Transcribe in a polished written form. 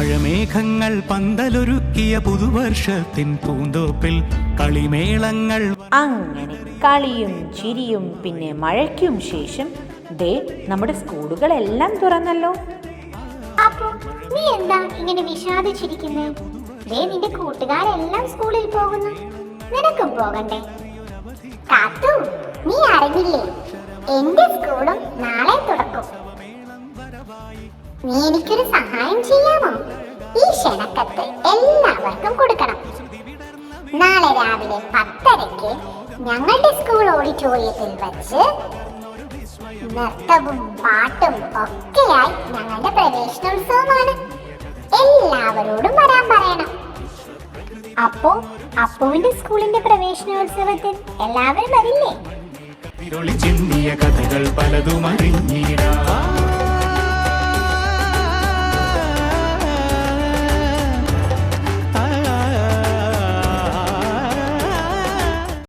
മഴമേഘങ്ങൾ പന്തലൊരുക്കിയ പുതുവർഷത്തിൻ പൂന്തോപ്പിൽ കളിമേളങ്ങൾ. അങ്ങനെ കളിയും ചിരിയും പിന്നെ മഴയ്ക്കും ശേഷം ദേ നമ്മുടെ സ്കൂളുകളെല്ലാം തുറന്നല്ലോ. അപ്പൊ നീ എന്താ ഇങ്ങനെ വിഷാദിച്ചിരിക്കുന്നേ? ദേ നിന്റെ കൂട്ടുകാരെല്ലാം സ്കൂളിൽ പോകുന്നു, നിനക്കും പോകണ്ടേ? കാത്തു, നീ അറിഞ്ഞില്ലേ, എന്റെ സ്കൂളും നാളെ തുറക്കും. നീ എനിക്കൊരു സഹായം ചെയ്യാമോ? ഈ ക്ഷണക്കത്ത് എല്ലാവർക്കും കൊടുക്കണം. നാളെ രാവിലെ 10:30 ഞങ്ങളുടെ സ്കൂൾ ഓഡിറ്റോറിയത്തിൽ വച്ച് നൃത്തവും പാട്ടും ഒക്കെയായി ഞങ്ങളുടെ പ്രവേശനോത്സവമാണ്. എല്ലാവരോടും വരാൻ പറയണം. അപ്പോ അപ്പുവിന്റെ സ്കൂളിന്റെ പ്രവേശനോത്സവത്തിൽ എല്ലാവരും വരില്ലേ? കഥകൾ പലതും അറിഞ്ഞിടാ.